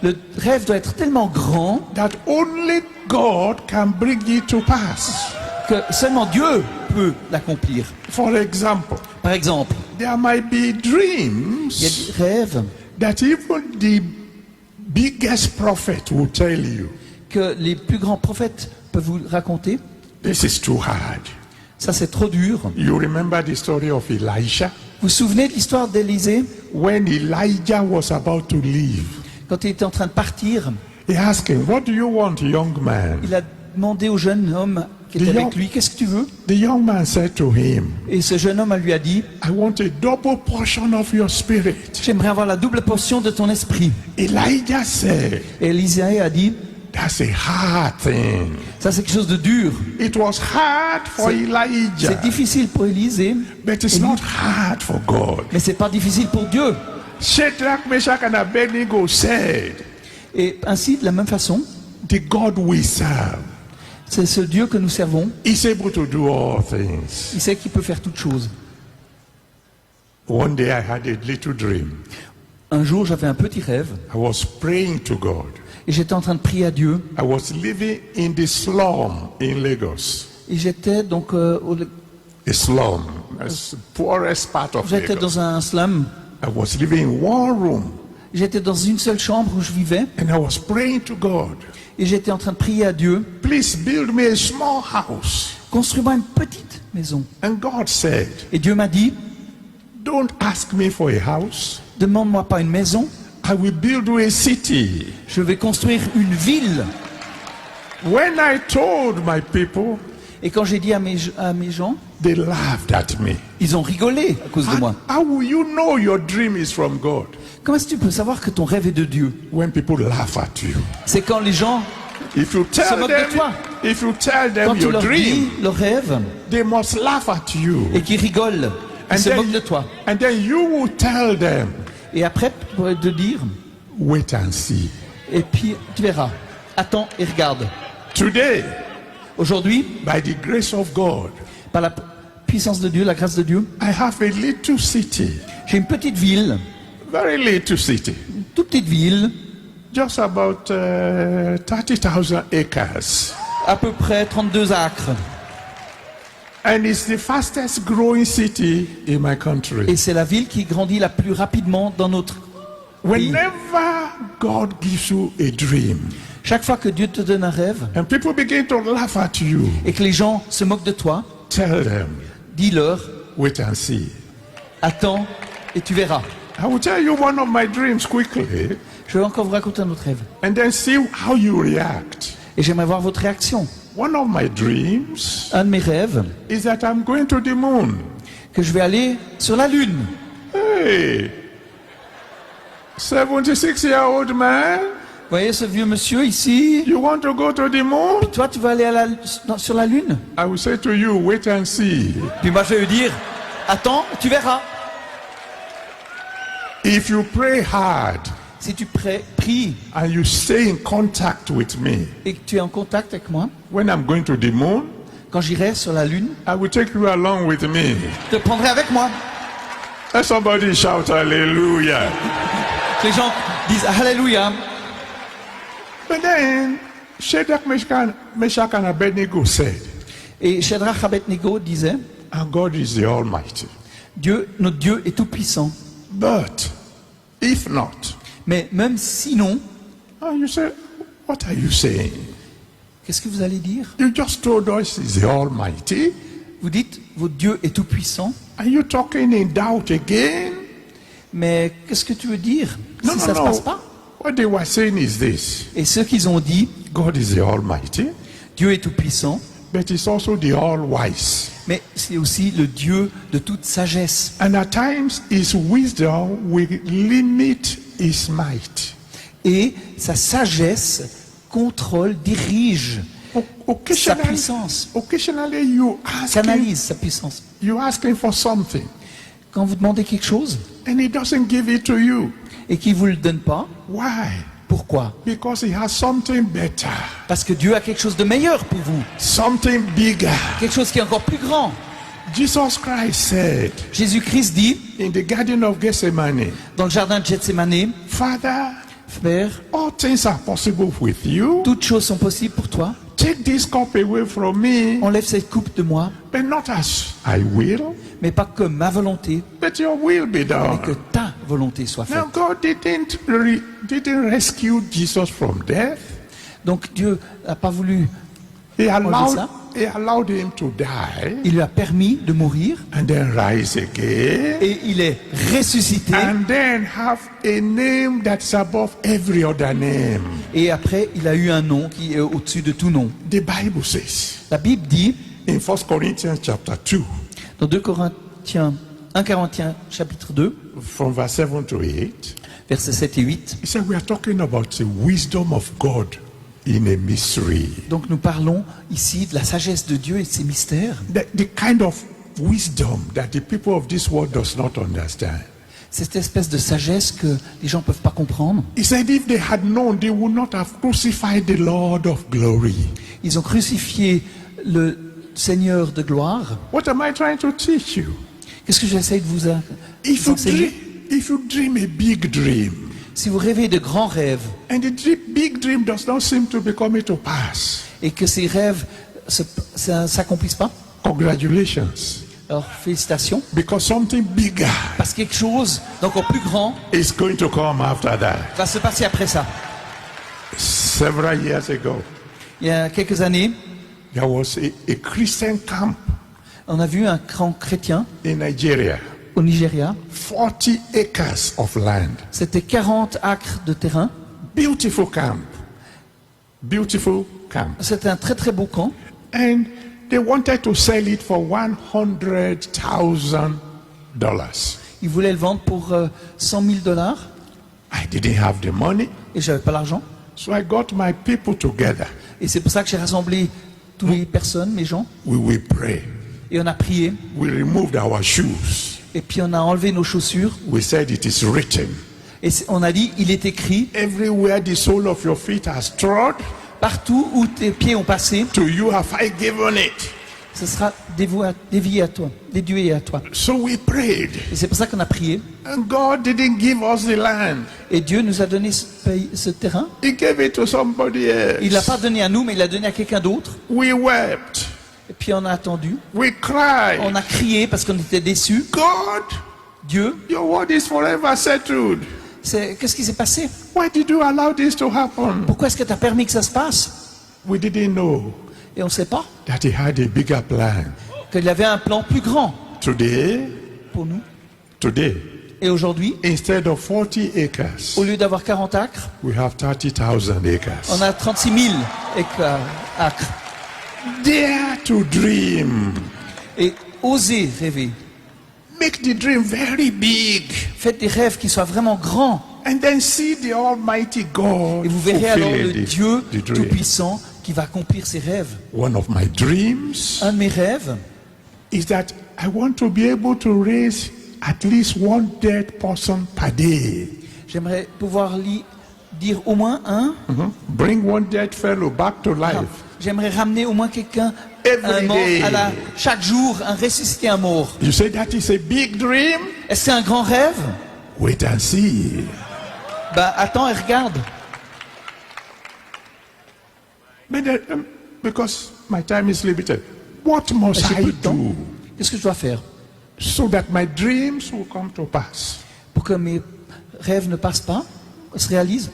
S2: Le rêve doit être tellement grand
S1: that only God can bring it to pass.
S2: que seulement Dieu peut l'accomplir.
S1: For example,
S2: Par exemple,
S1: there might be
S2: il y a
S1: dreams
S2: des rêves
S1: that even the biggest prophet will tell you,
S2: que les plus grands prophètes peuvent vous raconter.
S1: this is too hard.
S2: Ça, c'est trop dur.
S1: You remember the story of Elisha?
S2: Vous vous souvenez de l'histoire d'Élisée?
S1: When Elijah was about to leave,
S2: Quand il était en train de partir,
S1: he asked him, what do you want, young man?
S2: il a demandé au jeune homme qui était avec lui, qu'est-ce que tu veux?
S1: The young man said to him,
S2: Et ce jeune homme lui a dit,
S1: I want a double portion of your spirit.
S2: j'aimerais avoir la double portion de ton esprit.
S1: Elijah said,
S2: Et Élisée a dit,
S1: that's a hard thing.
S2: ça c'est quelque chose de dur.
S1: It was hard for
S2: C'est
S1: Elijah,
S2: difficile pour Élisée,
S1: but it's not hard for God.
S2: mais c'est pas difficile pour Dieu.
S1: Shadrach, Meshach, and Abednego said,
S2: Et ainsi, de la même façon,
S1: the God we serve
S2: c'est ce Dieu que nous servons.
S1: is able to do all things.
S2: Il sait qu'il peut faire toutes choses.
S1: One day I had a little dream.
S2: Un jour, j'avais un petit rêve
S1: I was praying to God.
S2: et j'étais en train de prier à Dieu.
S1: I was living in the slum in Lagos.
S2: Et j'étais donc,
S1: A slum, that's the poorest part of
S2: j'étais
S1: Lagos.
S2: dans un slum.
S1: I was living in one room
S2: J'étais dans une seule chambre où je vivais
S1: and I was praying to God.
S2: et j'étais en train de prier à Dieu.
S1: Please build me a small house.
S2: Construis-moi une petite maison.
S1: And God said,
S2: Et Dieu m'a dit,
S1: don't ask me for a house.
S2: demande-moi pas une maison,
S1: I will build you a city.
S2: je vais construire une ville.
S1: When I told my people,
S2: Et quand j'ai dit à mes gens,
S1: they laughed at me.
S2: ils ont rigolé à cause de moi.
S1: How will you know your dream is from God?
S2: Comment est-ce que tu peux savoir que ton rêve est de Dieu?
S1: When people laugh at you.
S2: C'est quand les gens,
S1: If you
S2: Se
S1: tell
S2: moquent de
S1: them,
S2: toi.
S1: if you tell them
S2: quand tu
S1: your
S2: leur dis
S1: dream,
S2: leur rêve
S1: they must laugh at you.
S2: et qu'ils rigolent, ils se moquent de toi.
S1: and then you will tell them,
S2: Et après, tu pourrais te dire,
S1: wait and see.
S2: et puis tu verras. Attends et regarde.
S1: Today,
S2: Aujourd'hui,
S1: by the grace of God,
S2: par la puissance de Dieu, la grâce de Dieu,
S1: I have a little city,
S2: j'ai une petite ville,
S1: very little city,
S2: une toute petite ville,
S1: just about 30,000 acres.
S2: à peu près 32 acres.
S1: And it's the fastest growing city in my country.
S2: Et c'est la ville qui grandit la plus rapidement dans notre pays.
S1: Whenever God gives you a dream,
S2: Chaque fois que Dieu te donne un rêve
S1: and people begin to laugh at you,
S2: et que les gens se moquent de toi,
S1: tell them,
S2: dis-leur,
S1: wait and see.
S2: attends et tu verras.
S1: I will tell you one of my dreams quickly,
S2: Je vais encore vous raconter un autre rêve.
S1: and then see how you react.
S2: Et j'aimerais voir votre réaction.
S1: One of my dreams
S2: Un de mes rêves,
S1: is that I'm going to the moon.
S2: que je vais aller sur la Lune.
S1: Hey, 76-year-old man,
S2: Vous voyez ce vieux monsieur ici?
S1: you want to go to the moon?
S2: Toi, tu vas aller sur la Lune?
S1: I will say to you, wait and see.
S2: Puis moi, je vais lui dire, attends, tu verras.
S1: If you pray hard
S2: Si tu pries
S1: and you stay in contact with me,
S2: et que tu es en contact avec moi,
S1: when I'm going to the moon,
S2: quand j'irai sur la Lune,
S1: I will take you along with me.
S2: je te prendrai avec moi.
S1: Let somebody shout hallelujah.
S2: Les gens disent Alléluia.
S1: But then Shadrach, Meshach, and Abednego said,
S2: Et Shadrach Abednego disait,
S1: and God is the Almighty.
S2: Dieu, notre Dieu est tout puissant.
S1: But if not,
S2: Mais même sinon,
S1: and you say, what are you saying?
S2: qu'est-ce que vous allez dire?
S1: You just told us he's the Almighty.
S2: Vous dites, votre Dieu est tout puissant.
S1: Are you talking in doubt again?
S2: Mais qu'est-ce que tu veux dire
S1: No,
S2: si
S1: no,
S2: ça ne se
S1: no.
S2: passe pas?
S1: What they were saying is this.
S2: Et ceux qui ont dit,
S1: God is the Almighty,
S2: Dieu est tout puissant,
S1: but he's also the All-Wise.
S2: mais c'est aussi le Dieu de toute sagesse.
S1: And at times his wisdom will limit his might.
S2: Et sa sagesse contrôle, dirige sa
S1: Occasionally,
S2: puissance,
S1: occasionally you ask
S2: canalise sa puissance.
S1: him for something
S2: Quand vous demandez quelque chose
S1: and he doesn't give it to you.
S2: et qu'il ne vous le donne pas,
S1: Why?
S2: pourquoi?
S1: Because he has something better,
S2: Parce que Dieu a quelque chose de meilleur pour vous,
S1: something bigger.
S2: quelque chose qui est encore plus grand.
S1: Jesus Christ said
S2: Jésus-Christ dit
S1: in the Garden of Gethsemane,
S2: dans le jardin de Gethsémanée,
S1: Father,
S2: Père,
S1: all things are possible with you.
S2: toutes choses sont possibles pour toi.
S1: Take this cup away from me,
S2: Enlève cette coupe de moi,
S1: but not as I will,
S2: mais pas que ma volonté,
S1: but your will be
S2: mais
S1: done.
S2: que ta volonté soit faite.
S1: Now God didn't rescue Jesus from death.
S2: Donc Dieu n'a pas voulu,
S1: He
S2: allowed-
S1: allowed him to die
S2: il lui a permis de mourir
S1: and then rise again
S2: et il est ressuscité.
S1: and then have a name that's above every other name.
S2: Et après, il a eu un nom qui est au-dessus de tout nom.
S1: The Bible says
S2: La Bible dit,
S1: in 1 Corinthians chapter 2,
S2: dans 1 Corinthiens chapitre 2,
S1: from verse 7 to 8,
S2: versets 7 et 8,
S1: he said we are talking about the wisdom of God in a mystery.
S2: donc nous parlons ici de la sagesse de Dieu et de ses mystères.
S1: The kind of wisdom that the people of this world does not understand.
S2: Cette espèce de sagesse que les gens ne peuvent pas comprendre.
S1: He said if they had known, they would not have crucified the Lord of glory.
S2: Ils ont crucifié le Seigneur de gloire.
S1: What am I trying to teach you?
S2: Qu'est-ce que j'essaie de vous
S1: If you
S2: enseigner?
S1: dream a big dream,
S2: Si vous rêvez de grands rêves
S1: and the big dream does not seem to be coming to pass,
S2: et que ces rêves ne s'accomplissent pas,
S1: congratulations,
S2: alors félicitations,
S1: because something bigger
S2: parce que quelque chose d'encore plus grand
S1: is going to come after that.
S2: va se passer après ça.
S1: Several years ago,
S2: Il y a quelques années,
S1: there was a Christian camp
S2: on a vu un camp chrétien
S1: in Nigeria,
S2: au Nigeria.
S1: 40 acres of land.
S2: C'était 40 acres de terrain.
S1: Beautiful camp. Beautiful camp.
S2: C'était un très très beau camp.
S1: And they wanted to sell it for $100,000.
S2: Ils voulaient le vendre pour $100,000
S1: I didn't have the money,
S2: et j'avais pas l'argent.
S1: so I got my people together.
S2: Et c'est pour ça que j'ai rassemblé toutes les personnes, mes gens,
S1: We pray.
S2: et on a prié.
S1: We removed our shoes.
S2: Et puis on a enlevé nos chaussures
S1: We said it is written.
S2: et on a dit, il est écrit,
S1: Everywhere the sole of your feet has trod,
S2: partout où tes pieds ont passé,
S1: to you have I given it.
S2: ce sera dédié à toi, dédié à toi.
S1: So we prayed.
S2: Et c'est pour ça qu'on a prié.
S1: And God didn't give us the land.
S2: Et Dieu nous a donné ce terrain.
S1: He gave it to somebody
S2: Il l'a
S1: else.
S2: pas donné à nous, mais il l'a donné à quelqu'un d'autre.
S1: We wept.
S2: Et puis on a attendu.
S1: We cried.
S2: On a crié parce qu'on était déçus.
S1: God,
S2: Dieu,
S1: your word is forever settled.
S2: qu'est-ce qui s'est passé?
S1: Why did you allow this to happen?
S2: Pourquoi est-ce que tu as permis que ça se passe?
S1: We didn't know
S2: Et on ne sait pas
S1: that he had a bigger plan.
S2: qu'il avait un plan plus grand
S1: Today,
S2: pour nous.
S1: today,
S2: Et aujourd'hui,
S1: instead of 40 acres,
S2: au lieu d'avoir 40 acres,
S1: we have 30,000 acres.
S2: on a 36 000 acres.
S1: Dare to dream.
S2: Et osez rêver.
S1: Make the dream very big.
S2: Faites des rêves qui soient vraiment grands.
S1: And then see the Almighty God
S2: Et vous verrez alors le
S1: fulfilling
S2: Dieu
S1: the dream.
S2: Tout-Puissant qui va accomplir ses rêves.
S1: One of my dreams
S2: Un de mes rêves,
S1: is that I want to be able to raise at least one dead person per day.
S2: j'aimerais pouvoir dire au moins un.
S1: Bring one dead fellow back to life.
S2: J'aimerais ramener au moins quelqu'un,
S1: Every
S2: un mort,
S1: day.
S2: chaque jour, ressusciter un mort.
S1: You say that is a big dream?
S2: Est-ce que c'est un grand rêve?
S1: Wait and see.
S2: Bah attends et regarde.
S1: But because my time is limited, what must
S2: J'ai
S1: I
S2: peu de temps.
S1: do
S2: Qu'est-ce que je dois faire
S1: so that my dreams will come to pass?
S2: pour que mes rêves ne passent pas, se réalisent?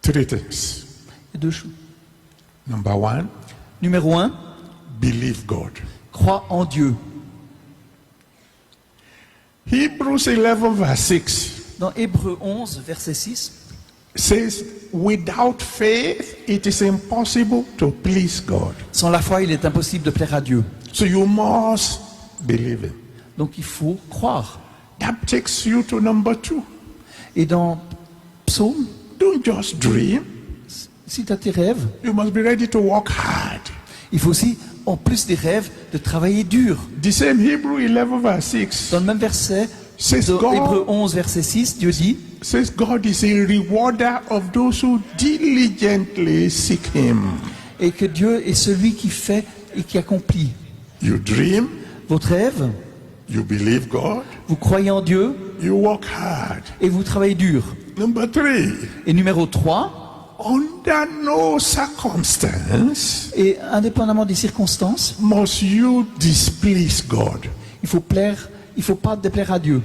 S1: Three things.
S2: Il y a deux choses.
S1: Number one,
S2: Numéro 1,
S1: believe God.
S2: crois en Dieu.
S1: Hebrews 11 verse 6
S2: Dans Hébreux 11, verset 6,
S1: says, without faith, it is impossible to please God.
S2: sans la foi, il est impossible de plaire à Dieu.
S1: So you must believe it.
S2: Donc il faut croire.
S1: That takes you to number 2.
S2: Et dans Psaume,
S1: Don't just dream.
S2: si tu as tes rêves,
S1: You must be ready to work hard.
S2: il faut aussi, en plus des rêves, de travailler dur.
S1: The same Hebrew 11 verse 6
S2: Dans le même verset,
S1: says
S2: dans Hébreux
S1: God,
S2: 11, verset 6, Dieu dit,
S1: says God is a rewarder of those who diligently seek Him.
S2: et que Dieu est celui qui fait et qui accomplit.
S1: You dream,
S2: Votre rêve,
S1: you believe God,
S2: vous croyez en Dieu
S1: you work hard.
S2: et vous travaillez dur.
S1: Number 3,
S2: Et numéro 3,
S1: under no circumstance
S2: et indépendamment des circonstances,
S1: must you displease God.
S2: il faut pas déplaire à Dieu.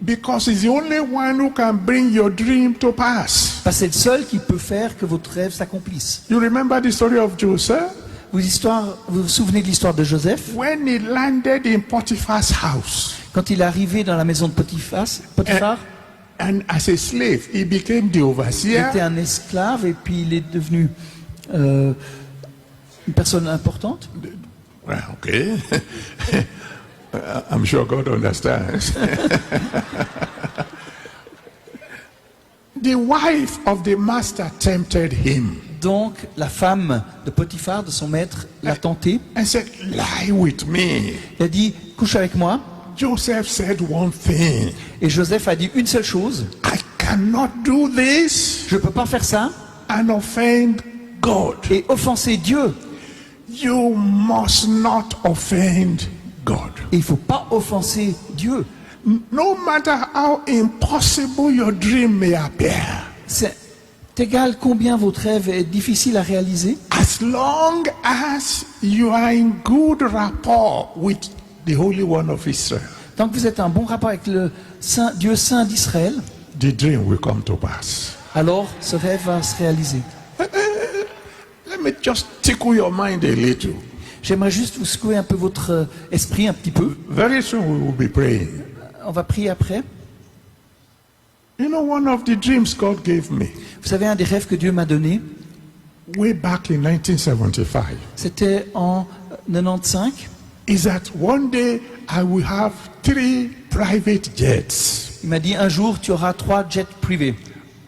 S1: Because he's the only one who can bring your dream to pass.
S2: Parce que c'est le seul qui peut faire que votre rêve s'accomplisse.
S1: You remember the story of Joseph?
S2: Vous vous souvenez de l'histoire de Joseph?
S1: When he landed in Potiphar's house,
S2: Quand il est arrivé dans la maison de Potiphar,
S1: and as a slave, he became the
S2: il
S1: overseer.
S2: était un esclave et puis il est devenu une personne importante.
S1: Well, okay. I'm sure God understands. The wife of the master tempted him
S2: Donc la femme de Potiphar, de son maître, l'a tenté.
S1: and said, lie with me.
S2: Il a dit, couche avec moi.
S1: Joseph said one thing.
S2: Et Joseph a dit une seule chose,
S1: I cannot do this
S2: je ne peux pas faire ça
S1: and offend God.
S2: et offenser Dieu.
S1: You must not offend God.
S2: Et il ne faut pas offenser Dieu.
S1: No matter how impossible your dream may appear,
S2: C'est égal combien votre rêve est difficile à réaliser.
S1: as long as you are in good rapport with the Holy One of Israel,
S2: Tant que vous êtes en bon rapport avec le Dieu saint d'Israël,
S1: the dream will come to pass.
S2: alors ce rêve va se réaliser.
S1: Let me just tickle your mind a little.
S2: J'aimerais juste vous secouer un peu votre esprit, un petit peu.
S1: Very soon we will be praying.
S2: On va prier après.
S1: You know, one of the dreams God gave me
S2: Vous savez, un des rêves que Dieu m'a donné,
S1: way back in 1975
S2: c'était en 95.
S1: is that one day I will have 3 private jets.
S2: Il m'a dit, un jour, tu auras 3 jets privés.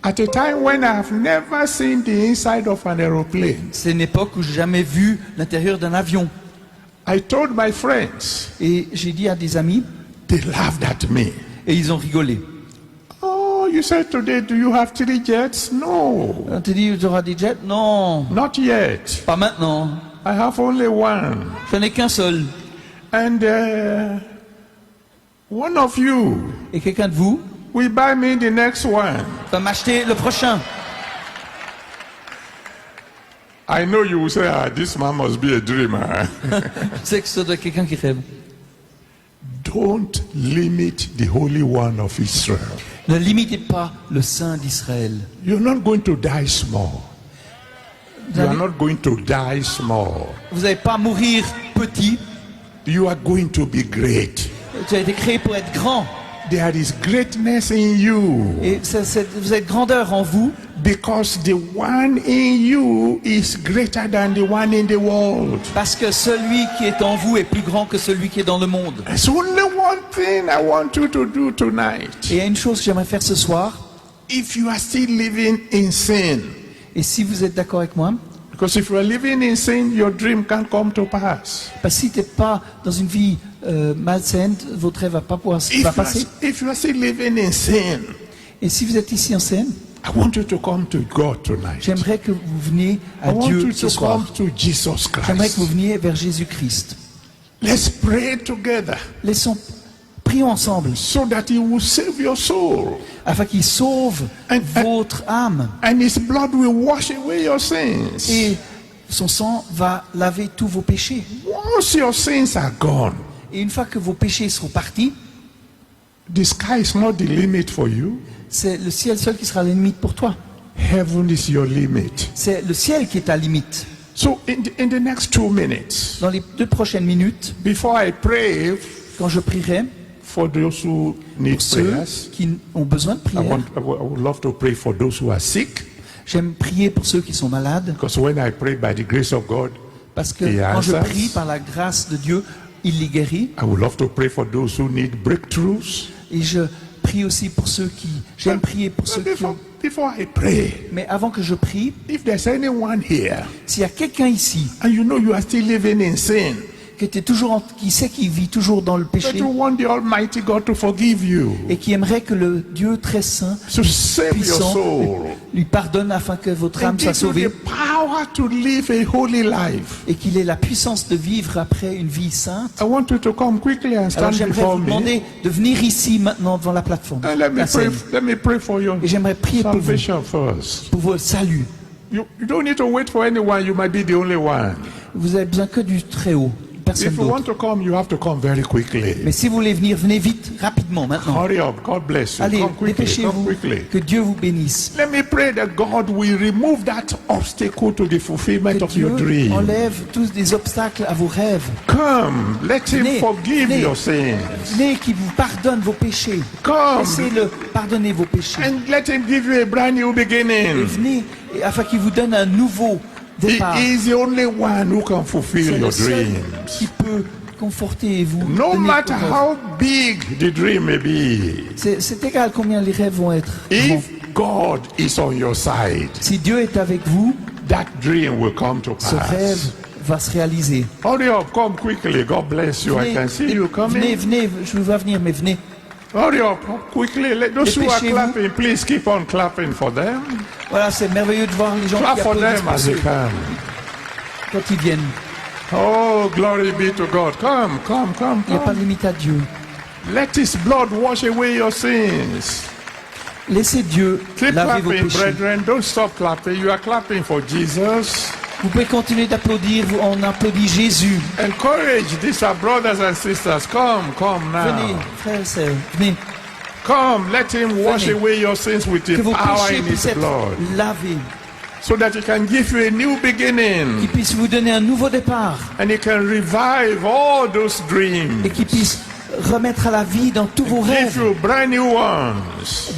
S1: At a time when I have never seen the inside of an aeroplane,
S2: C'est une époque où j'ai jamais vu l'intérieur d'un avion.
S1: I told my friends,
S2: Et j'ai dit à des amis,
S1: they laughed at me.
S2: et ils ont rigolé.
S1: Oh, you said today, do you have 3 jets? No,
S2: On te dit, tu auras des jets? Non,
S1: not yet.
S2: pas maintenant.
S1: I have only one.
S2: Je n'ai qu'un seul.
S1: And one of you
S2: Et quelqu'un de vous
S1: will buy me the next one.
S2: va m'acheter le prochain.
S1: I know you will say, ah, this man must be a dreamer.
S2: Je sais que c'est de quelqu'un qui rêve.
S1: Don't limit the Holy One of Israel.
S2: Ne limitez pas le Saint d'Israël.
S1: You're not going to die small.
S2: Vous
S1: You are
S2: allez-
S1: not going to die small.
S2: Vous n'allez pas mourir petit.
S1: You are going to be great.
S2: Tu as été créé pour être grand.
S1: There is greatness in you
S2: Et vous êtes grandeur en vous.
S1: because the one in you is greater than the one in the world.
S2: Parce que celui qui est en vous est plus grand que celui qui est dans le monde.
S1: There's only one thing I want you to do
S2: Et
S1: tonight.
S2: il y a une chose que j'aimerais faire ce soir.
S1: If you are still living in sin,
S2: Et si vous êtes d'accord avec moi,
S1: because if you are living in sin, your dream can't come to pass.
S2: parce que si tu n'es pas dans une vie malsaine, votre rêve va passer.
S1: If you are still living in sin,
S2: Et si vous êtes ici en scène,
S1: I want you to come to God tonight.
S2: j'aimerais que vous veniez
S1: I
S2: à
S1: want
S2: Dieu
S1: you
S2: ce
S1: to
S2: soir.
S1: come to Jesus
S2: J'aimerais que vous
S1: Christ.
S2: veniez vers Jésus-Christ.
S1: Let's pray together
S2: Prions ensemble
S1: so that He will save your soul.
S2: afin qu'il sauve votre âme.
S1: And His blood will wash away your sins.
S2: Et son sang va laver tous vos péchés.
S1: Once your sins are gone,
S2: Et une fois que vos péchés seront partis,
S1: the sky is not the limit for you.
S2: c'est le ciel seul qui sera la limite pour toi.
S1: Heaven is your limit.
S2: C'est le ciel qui est ta limite.
S1: So in the next 2 minutes,
S2: Dans les 2 prochaines minutes,
S1: before I pray
S2: quand je prierai,
S1: for those who need
S2: pour ceux
S1: prayers,
S2: qui ont besoin de
S1: I
S2: prière,
S1: would love to pray for those who are sick.
S2: j'aime prier pour ceux qui sont malades,
S1: Because when I pray by the grace of God,
S2: parce que
S1: He
S2: quand je
S1: answers.
S2: prie par la grâce de Dieu, il les guérit.
S1: I would love to pray for those who need breakthroughs.
S2: Et je prie aussi pour ceux qui... J'aime prier pour ceux qui ont...
S1: Before I pray,
S2: Mais avant que je prie,
S1: if there's anyone here
S2: s'il y a quelqu'un ici
S1: and you know you are still living in sin,
S2: qui sait qu'il vit toujours dans le
S1: But
S2: péché
S1: you want the Almighty God to forgive you,
S2: et qui aimerait que le Dieu très saint,
S1: to save your
S2: puissant,
S1: soul,
S2: lui pardonne afin que votre âme
S1: and
S2: soit
S1: give you
S2: sauvée
S1: the power to live a holy life.
S2: et qu'il ait la puissance de vivre après une vie sainte.
S1: I want you to come quickly and
S2: Alors
S1: stand
S2: j'aimerais
S1: before
S2: vous
S1: me.
S2: demander de venir ici maintenant devant la plateforme,
S1: And let
S2: la scène.
S1: me pray for your
S2: Et j'aimerais prier pour vous,
S1: salvation first.
S2: pour votre salut.
S1: You don't need to wait for anyone. You might be the only one.
S2: Vous avez besoin que du Très-Haut, personne
S1: If you want
S2: d'autre.
S1: to come, you have to come very quickly.
S2: Mais si vous voulez venir, venez vite, rapidement, maintenant.
S1: Hurry up. God bless you.
S2: Allez,
S1: Come quickly. Come
S2: dépêchez-vous,
S1: quickly.
S2: que Dieu vous bénisse.
S1: Let me pray that God will remove that obstacle to the fulfillment
S2: Que
S1: of your
S2: Dieu
S1: dream.
S2: enlève tous des obstacles à vos rêves.
S1: Come, let Him
S2: Venez,
S1: forgive
S2: venez.
S1: your sins.
S2: Venez qui vous pardonne vos péchés.
S1: Come
S2: Laissez-le pardonner vos péchés.
S1: and let Him give you a brand new
S2: Et
S1: beginning.
S2: venez afin qu'il vous donne un nouveau
S1: He
S2: départ.
S1: is the only one who can fulfill
S2: C'est le
S1: your
S2: seul
S1: dreams.
S2: qui peut conforter et vous
S1: No
S2: donner
S1: matter
S2: vos rêves.
S1: how big the dream may be,
S2: C'est égal combien les rêves vont être grands.
S1: if God is on your side,
S2: Si Dieu est avec vous,
S1: that dream will come to
S2: ce rêve
S1: pass.
S2: va se réaliser.
S1: Hurry up, come quickly. God bless you. I can see you
S2: venez,
S1: coming.
S2: venez, je vous vois venir, mais venez.
S1: Hurry up, quickly. Let those who are
S2: Dépêchez-vous.
S1: clapping, please keep on clapping for them.
S2: Voilà, c'est merveilleux de voir les gens
S1: Clap
S2: qui
S1: for
S2: applaudissent
S1: them
S2: pour
S1: as they
S2: ceux-
S1: come.
S2: quand ils viennent.
S1: Oh, glory be to God. Come, come, come,
S2: Il n'y a pas de
S1: come.
S2: limite à Dieu.
S1: Let His blood wash away your sins.
S2: Laissez Dieu
S1: Keep
S2: laver vos
S1: clapping,
S2: péchés.
S1: brethren. Don't stop clapping. You are clapping for Jesus.
S2: Vous pouvez continuer d'applaudir, on applaudit Jésus.
S1: Encourage these are brothers and sisters. Come, come
S2: Venez,
S1: now.
S2: frères et sœurs, venez.
S1: Come, let Him wash
S2: Venez.
S1: away your sins with
S2: Que
S1: the
S2: vos
S1: power
S2: péchés
S1: in
S2: puissent
S1: His
S2: être
S1: blood,
S2: lavés,
S1: so that He can give you a new
S2: qu'il
S1: beginning,
S2: puisse vous donner un nouveau départ
S1: and He can revive all those
S2: et
S1: dreams,
S2: qu'il puisse remettre à la vie dans tous vos
S1: give
S2: rêves,
S1: you brand new ones.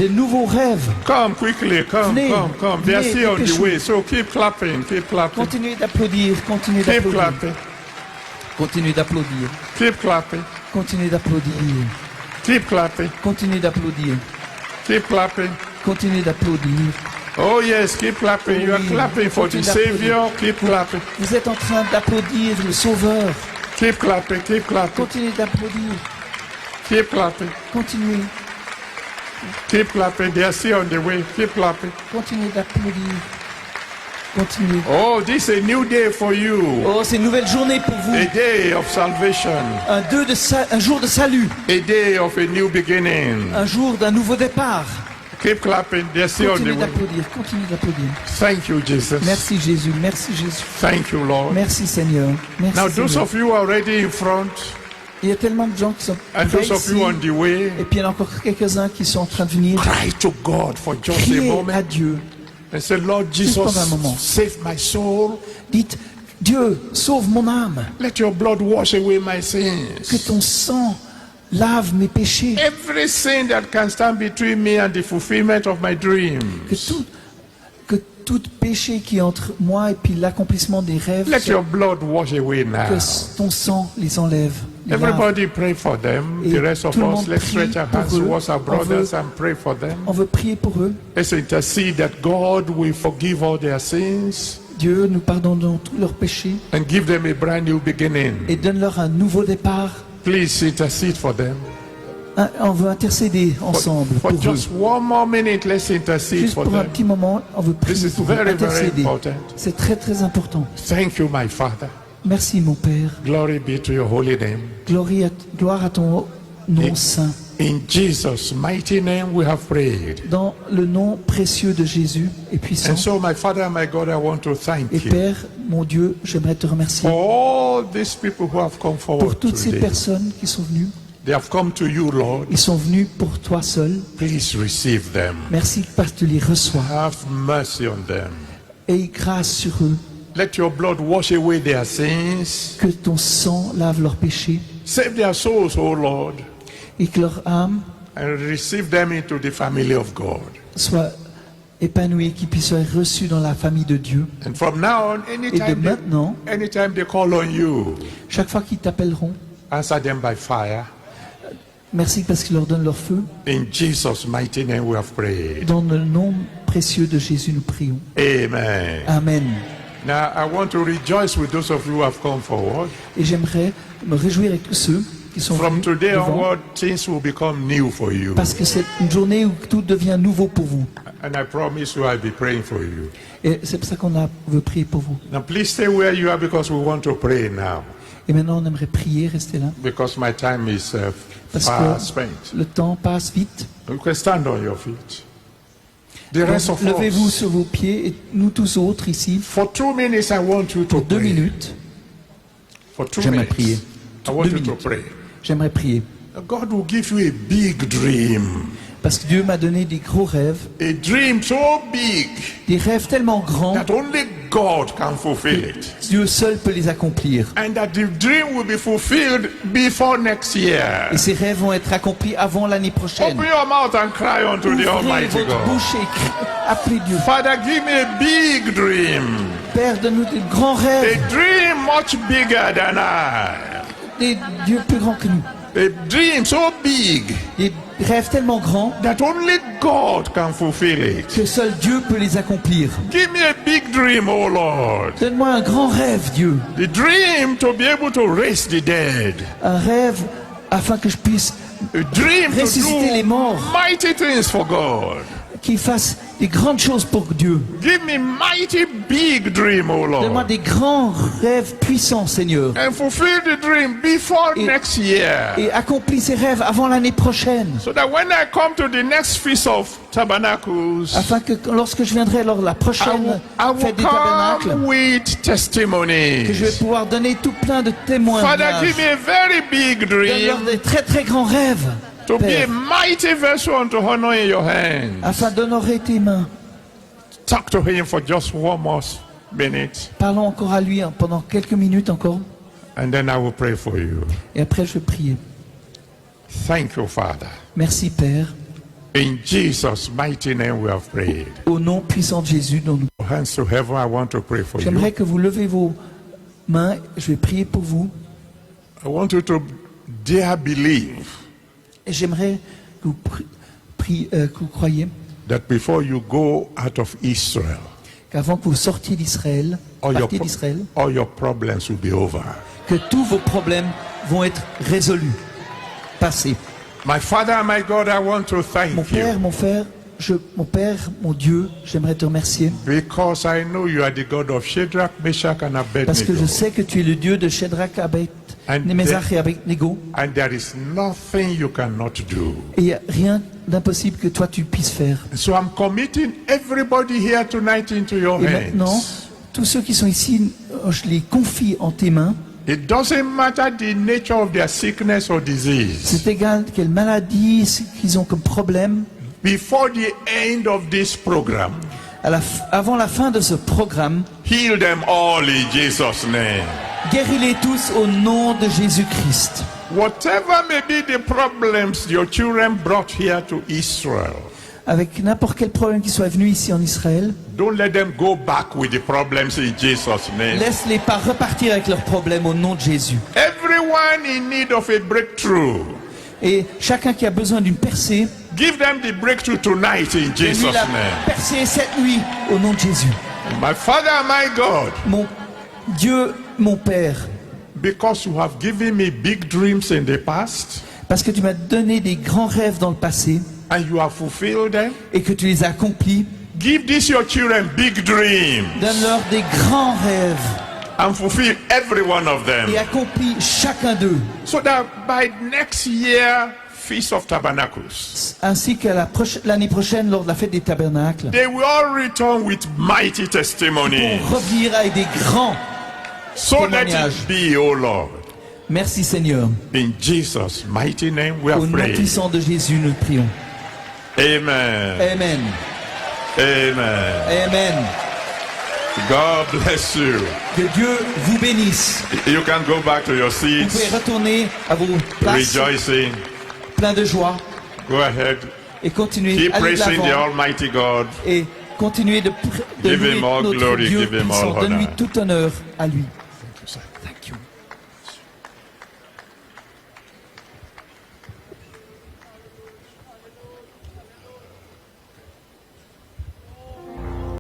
S2: de nouveaux rêves.
S1: Come quickly, come,
S2: Venez,
S1: come, come. They are
S2: venez,
S1: still on the
S2: dépêchez-vous.
S1: way, so keep clapping, keep clapping,
S2: Continuez d'applaudir, continuez
S1: keep
S2: d'applaudir,
S1: clapping,
S2: continuez d'applaudir,
S1: keep clapping,
S2: continuez d'applaudir,
S1: keep clapping,
S2: continuez d'applaudir,
S1: keep clapping.
S2: continuez d'applaudir.
S1: Oh yes, keep clapping. You are
S2: Oui,
S1: clapping for the
S2: continue d'applaudir.
S1: Savior. Keep clapping,
S2: Vous êtes en train d'applaudir le Sauveur.
S1: keep clapping, keep clapping,
S2: Continuez d'applaudir,
S1: keep clapping,
S2: continuez,
S1: keep clapping. They are still on the way. Keep clapping.
S2: continuez d'applaudir, continuez.
S1: Oh, this is a new day for you.
S2: Oh, c'est une nouvelle journée pour vous.
S1: A day of salvation.
S2: Un jour de salut,
S1: A day of a new beginning.
S2: un jour d'un nouveau départ.
S1: Keep clapping. They're still on the
S2: Continuez
S1: way.
S2: d'applaudir, continuez d'applaudir.
S1: Thank you, Jesus.
S2: Merci Jésus, merci Jésus.
S1: Thank you, Lord.
S2: Merci Seigneur. Merci
S1: Now, those
S2: Seigneur.
S1: of you already in front,
S2: Il y a tellement de gens qui sont
S1: and
S2: prêts
S1: those of
S2: ici.
S1: you on the way,
S2: Et puis il y en a encore quelques-uns qui sont en train de venir.
S1: cry to God for just a
S2: Criez à
S1: moment
S2: Dieu.
S1: and say, Lord Jesus,
S2: pendant un moment.
S1: save my soul.
S2: Dites, Dieu, sauve mon âme.
S1: Let your blood wash away my
S2: Que
S1: sins.
S2: ton sang lave mes péchés.
S1: Every sin that can stand between me and the fulfillment of my dreams.
S2: Que tout péché qui est entre moi et puis l'accomplissement des rêves,
S1: Let your blood wash away now.
S2: que ton sang les enlève. les lave.
S1: Everybody pray for them.
S2: Et
S1: The rest of
S2: tout le
S1: us,
S2: monde
S1: let's
S2: prie
S1: stretch our
S2: pour
S1: hands
S2: eux.
S1: towards our
S2: On
S1: brothers
S2: veut-
S1: and pray for them.
S2: On veut prier pour eux.
S1: Let's intercede that God will forgive all their sins
S2: Dieu, nous pardonnons tous leurs péchés
S1: and give them a brand new beginning.
S2: et donne-leur un nouveau départ.
S1: Please intercede for them.
S2: On veut intercéder ensemble
S1: For
S2: pour eux.
S1: just one more minute, let's intercede
S2: Juste
S1: for
S2: pour un
S1: them.
S2: petit moment, on veut
S1: This
S2: prier
S1: is
S2: pour eux,
S1: very, very
S2: intercéder.
S1: important.
S2: C'est très très important.
S1: Thank you, my Father.
S2: Merci mon Père.
S1: Glory be to your holy name.
S2: Gloire à ton nom
S1: Et-
S2: saint.
S1: In Jesus' mighty name we have prayed.
S2: Dans le nom précieux de Jésus et puissant.
S1: And so, my Father and my God, I want to thank
S2: Et
S1: you
S2: Père, mon Dieu, j'aimerais te remercier
S1: for all these people who have come
S2: pour
S1: forward
S2: toutes ces
S1: today.
S2: personnes qui sont venues.
S1: They have come to you, Lord.
S2: Ils sont venus pour toi seul.
S1: Please receive them.
S2: Merci parce que tu les reçois.
S1: Have mercy on them.
S2: Aie grâce sur eux.
S1: Let your blood wash away their sins.
S2: Que ton sang lave leurs péchés.
S1: Save their souls, O Lord,
S2: Et que leur âme
S1: and receive them into the family of God.
S2: soit épanouie, qu'ils puissent être reçus dans la famille de Dieu.
S1: And from now on,
S2: Et de maintenant,
S1: anytime they call on you,
S2: chaque fois qu'ils t'appelleront,
S1: answer them by fire.
S2: merci parce qu'ils leur donnent leur feu.
S1: In Jesus' mighty name we have prayed.
S2: Dans le nom précieux de Jésus, nous prions.
S1: Amen.
S2: Amen.
S1: Now, I want to rejoice with those of you who have come forward.
S2: Et j'aimerais me réjouir avec tous ceux qui sont
S1: From
S2: venus
S1: today
S2: devant,
S1: onward, things will become new for you.
S2: parce que c'est une journée où tout devient nouveau pour vous.
S1: And I promise you I'll be praying for you.
S2: Et c'est pour ça veut prier pour vous.
S1: Now, please stay where you are because we want to pray now.
S2: Et maintenant, on aimerait prier, rester là,
S1: Because my time is
S2: parce
S1: far
S2: que
S1: spent.
S2: le temps passe vite.
S1: You can stand on your feet. The rest
S2: Donc,
S1: of
S2: levez-vous
S1: us.
S2: sur vos pieds et nous tous autres ici,
S1: For 2 minutes, I want you to
S2: pour 2
S1: pray.
S2: minutes,
S1: For 2
S2: j'aimerais prier.
S1: minutes, I want
S2: 2
S1: you to
S2: minutes.
S1: pray.
S2: J'aimerais prier.
S1: God will give you a big dream.
S2: Parce que Dieu m'a donné des gros rêves,
S1: A dream so big
S2: des rêves tellement grands,
S1: that only God can fulfill it.
S2: Dieu seul peut les accomplir.
S1: And that the dream will be fulfilled before next year.
S2: Et ces rêves vont être accomplis avant l'année prochaine.
S1: Open your mouth and cry unto the
S2: Ouvrez
S1: Almighty
S2: votre
S1: God.
S2: bouche et appelez Dieu.
S1: Father, give me a big dream.
S2: Père, donne-nous des grands rêves,
S1: A dream much bigger than I.
S2: des dieux plus grands que nous.
S1: A dream so big
S2: Des rêves tellement grands
S1: that only God can fulfill it.
S2: que seul Dieu peut les accomplir.
S1: Give me a big dream, oh Lord.
S2: Donne-moi un grand rêve, Dieu.
S1: The dream to be able to raise the dead.
S2: Un rêve afin que je puisse
S1: A dream to
S2: ressusciter les
S1: do
S2: morts,
S1: mighty things for God.
S2: qui fasse des grandes choses pour Dieu.
S1: Give me mighty big dream, oh
S2: Donne-moi
S1: Lord.
S2: des grands rêves puissants, Seigneur.
S1: And fulfill the dream before
S2: Et-
S1: next year.
S2: Et accomplis ces rêves avant l'année prochaine.
S1: So that when I come to the next Feast of Tabernacles,
S2: Afin que lorsque je viendrai lors de la prochaine
S1: I will
S2: fête des tabernacles,
S1: come with
S2: que je vais
S1: testimonies.
S2: pouvoir donner tout plein de témoins.
S1: Father, give me a very big
S2: Donne-leur
S1: dream
S2: des très très grands rêves,
S1: to be a
S2: Père,
S1: mighty vessel unto honor in your hands.
S2: afin d'honorer tes mains.
S1: Talk to him for just one more minute,
S2: Parlons encore à lui pendant quelques minutes encore.
S1: and then I will pray for you.
S2: Et après, je vais prier.
S1: Thank you, Father.
S2: Merci, Père.
S1: In Jesus' mighty name we have prayed.
S2: Au nom puissant de Jésus, dont nous...
S1: Hands to heaven, I want to pray for you.
S2: J'aimerais que vous levez vos mains. Je vais prier pour vous.
S1: I want you to dare believe
S2: Et j'aimerais que que vous croyiez
S1: that before you go out of Israel,
S2: qu'avant que vous sortiez d'Israël, partiez d'Israël,
S1: all your problems will be over.
S2: que tous vos problèmes vont être résolus, passés.
S1: My Father and my God, I want to
S2: Mon
S1: thank
S2: Père,
S1: you
S2: mon Père, mon Dieu, j'aimerais te remercier
S1: because I know you are the God of Shadrach, Meshach, and
S2: parce que je
S1: Abednego.
S2: sais que tu es le Dieu de Shadrach, Meshach et Abednego,
S1: And there is nothing you cannot do.
S2: et il n'y a rien d'impossible que toi tu puisses faire.
S1: So I'm committing everybody here tonight into your
S2: Et maintenant,
S1: hands.
S2: tous ceux qui sont ici, je les confie en tes mains.
S1: It doesn't matter the nature of their sickness or disease.
S2: C'est égal quelle maladie qu'ils ont comme problème.
S1: Before the end of this program,
S2: Avant la fin de ce programme,
S1: heal them all in Jesus' name.
S2: guéris-les tous au nom de Jésus-Christ.
S1: Whatever may be the problems your children brought here to Israel,
S2: Avec n'importe quel problème qui soit venu ici en Israël,
S1: don't let them go back with the problems in Jesus' name.
S2: laisse-les pas repartir avec leurs problèmes au nom de Jésus.
S1: Everyone in need of a breakthrough,
S2: Et chacun qui a besoin d'une percée,
S1: give them the breakthrough tonight in Jesus'
S2: donne-lui la
S1: name.
S2: percée cette nuit au nom de Jésus.
S1: My Father and my God,
S2: Mon Dieu, mon Père,
S1: because you have given me big dreams in the past
S2: parce que tu m'as donné des grands rêves dans le passé
S1: and you have fulfilled them,
S2: et que tu les as accomplis,
S1: give these your children big dreams
S2: donne-leur des grands rêves
S1: and fulfill every one of them,
S2: et accomplis chacun d'eux,
S1: so that by next year, Feast of Tabernacles,
S2: ainsi qu'à l'année prochaine lors de la fête des tabernacles,
S1: they will all return with mighty testimonies.
S2: pour revenir avec des grands.
S1: So let
S2: témoignages.
S1: it be, O Lord.
S2: Merci Seigneur.
S1: In Jesus' mighty name we
S2: Au
S1: have
S2: nom
S1: prayed.
S2: puissant de Jésus, nous prions.
S1: Amen.
S2: Amen.
S1: Amen.
S2: Amen.
S1: God bless you.
S2: Que Dieu vous bénisse.
S1: You can go back to your
S2: Vous pouvez
S1: seats,
S2: retourner à vos places,
S1: rejoicing.
S2: plein de joie,
S1: Go ahead.
S2: et continuer
S1: Keep
S2: à aller de
S1: praising the
S2: l'avant
S1: Almighty God.
S2: et continuer de
S1: Give
S2: louer
S1: him all
S2: notre
S1: glory,
S2: Dieu
S1: give him all
S2: puissant. Donne-lui
S1: honor.
S2: tout honneur à lui. Thank you.